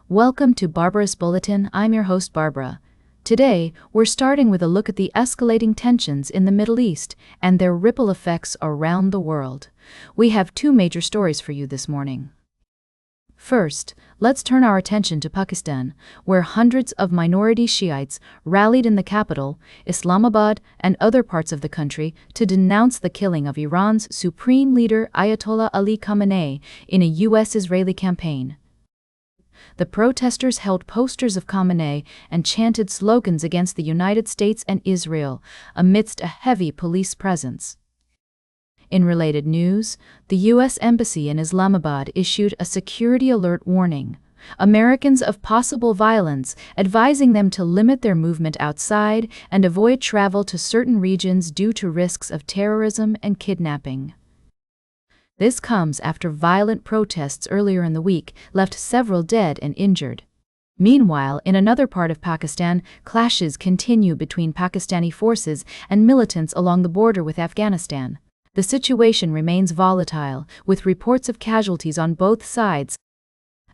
Welcome to Barbara's Bulletin. I'm your host, Barbara. Today, we're starting with a look at the escalating tensions in the Middle East and their ripple effects around the world. We have two major stories for you this morning. First, let's turn our attention to Pakistan, where hundreds of minority Shiites rallied in the capital, Islamabad, and other parts of the country to denounce the killing of Iran's supreme leader Ayatollah Ali Khamenei in a U.S.-Israeli campaign. The protesters held posters of Khamenei and chanted slogans against the United States and Israel, amidst a heavy police presence. In related news, the U.S. Embassy in Islamabad issued a security alert warning Americans of possible violence, advising them to limit their movement outside and avoid travel to certain regions due to risks of terrorism and kidnapping. This comes after violent protests earlier in the week left several dead and injured. Meanwhile, in another part of Pakistan, clashes continue between Pakistani forces and militants along the border with Afghanistan. The situation remains volatile, with reports of casualties on both sides.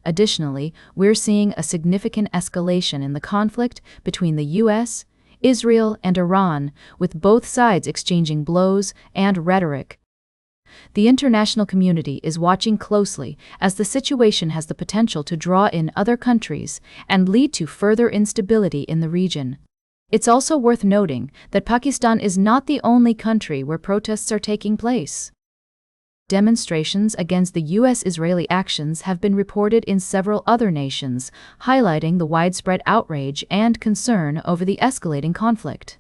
Additionally, we're seeing a significant escalation in the conflict between the U.S., Israel, and Iran, with both sides exchanging blows and rhetoric. The international community is watching closely as the situation has the potential to draw in other countries and lead to further instability in the region. It's also worth noting that Pakistan is not the only country where protests are taking place. Demonstrations against the U.S.-Israeli actions have been reported in several other nations, highlighting the widespread outrage and concern over the escalating conflict.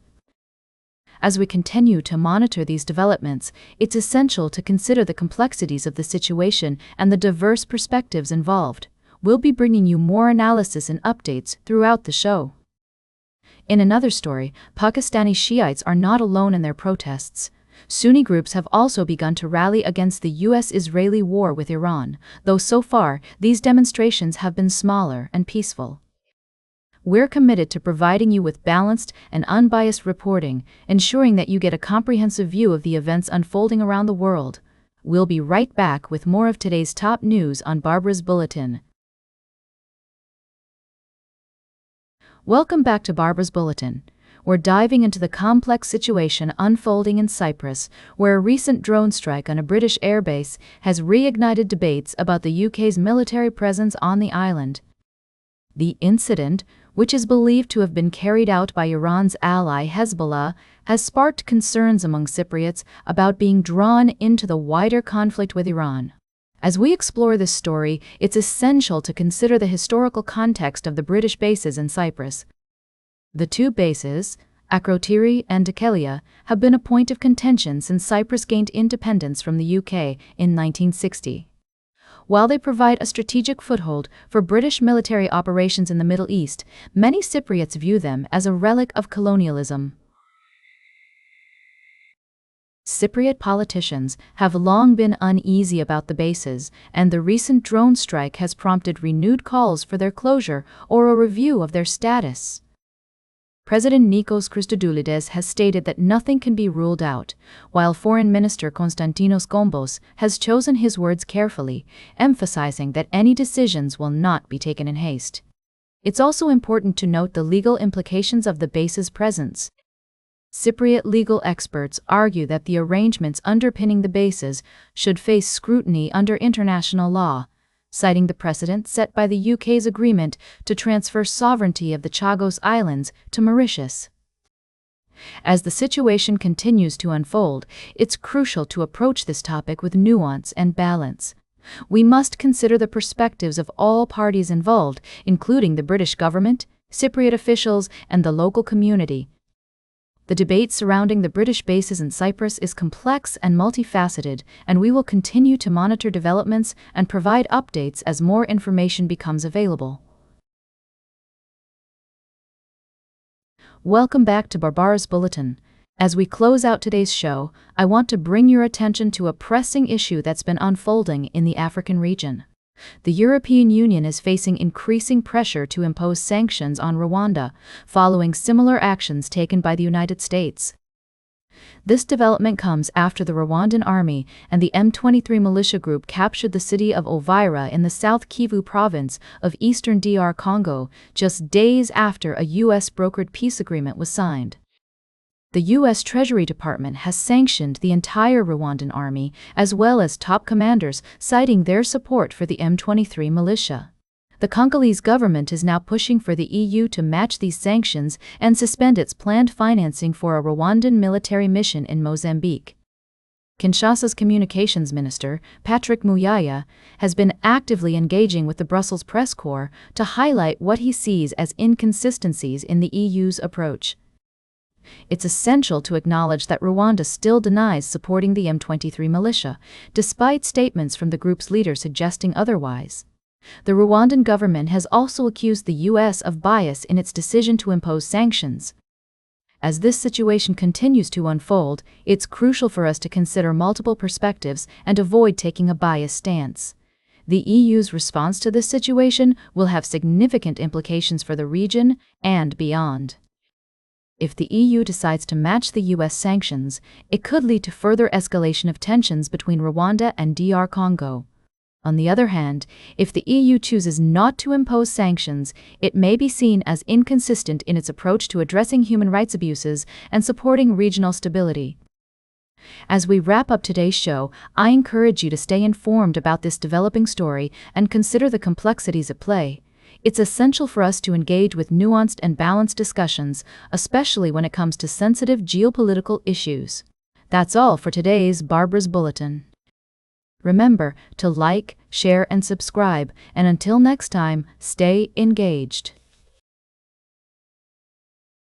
As we continue to monitor these developments, it's essential to consider the complexities of the situation and the diverse perspectives involved. We'll be bringing you more analysis and updates throughout the show. In another story, Pakistani Shiites are not alone in their protests. Sunni groups have also begun to rally against the U.S.-Israeli war with Iran, though so far, these demonstrations have been smaller and peaceful. We're committed to providing you with balanced and unbiased reporting, ensuring that you get a comprehensive view of the events unfolding around the world. We'll be right back with more of today's top news on Barbara's Bulletin. Welcome back to Barbara's Bulletin. We're diving into the complex situation unfolding in Cyprus, where a recent drone strike on a British airbase has reignited debates about the UK's military presence on the island. The incident, which is believed to have been carried out by Iran's ally Hezbollah, has sparked concerns among Cypriots about being drawn into the wider conflict with Iran. As we explore this story, it's essential to consider the historical context of the British bases in Cyprus. The two bases, Akrotiri and Dhekelia, have been a point of contention since Cyprus gained independence from the UK in 1960. While they provide a strategic foothold for British military operations in the Middle East, many Cypriots view them as a relic of colonialism. Cypriot politicians have long been uneasy about the bases, and the recent drone strike has prompted renewed calls for their closure or a review of their status. President Nikos Christodoulides has stated that nothing can be ruled out, while Foreign Minister Konstantinos Gombos has chosen his words carefully, emphasizing that any decisions will not be taken in haste. It's also important to note the legal implications of the base's presence. Cypriot legal experts argue that the arrangements underpinning the bases should face scrutiny under international law, citing the precedent set by the UK's agreement to transfer sovereignty of the Chagos Islands to Mauritius. As the situation continues to unfold, it's crucial to approach this topic with nuance and balance. We must consider the perspectives of all parties involved, including the British government, Cypriot officials, and the local community. The debate surrounding the British bases in Cyprus is complex and multifaceted, and we will continue to monitor developments and provide updates as more information becomes available. Welcome back to Barbara's Bulletin. As we close out today's show, I want to bring your attention to a pressing issue that's been unfolding in the African region. The European Union is facing increasing pressure to impose sanctions on Rwanda, following similar actions taken by the United States. This development comes after the Rwandan army and the M23 militia group captured the city of Uvira in the South Kivu province of eastern DR Congo just days after a U.S.-brokered peace agreement was signed. The U.S. Treasury Department has sanctioned the entire Rwandan army as well as top commanders, citing their support for the M23 militia. The Congolese government is now pushing for the EU to match these sanctions and suspend its planned financing for a Rwandan military mission in Mozambique. Kinshasa's communications minister, Patrick Muyaya, has been actively engaging with the Brussels press corps to highlight what he sees as inconsistencies in the EU's approach. It's essential to acknowledge that Rwanda still denies supporting the M23 militia, despite statements from the group's leader suggesting otherwise. The Rwandan government has also accused the U.S. of bias in its decision to impose sanctions. As this situation continues to unfold, it's crucial for us to consider multiple perspectives and avoid taking a biased stance. The EU's response to this situation will have significant implications for the region and beyond. If the EU decides to match the U.S. sanctions, it could lead to further escalation of tensions between Rwanda and DR Congo. On the other hand, if the EU chooses not to impose sanctions, it may be seen as inconsistent in its approach to addressing human rights abuses and supporting regional stability. As we wrap up today's show, I encourage you to stay informed about this developing story and consider the complexities at play. It's essential for us to engage with nuanced and balanced discussions, especially when it comes to sensitive geopolitical issues. That's all for today's Barbara's Bulletin. Remember to like, share, and subscribe, and until next time, stay engaged.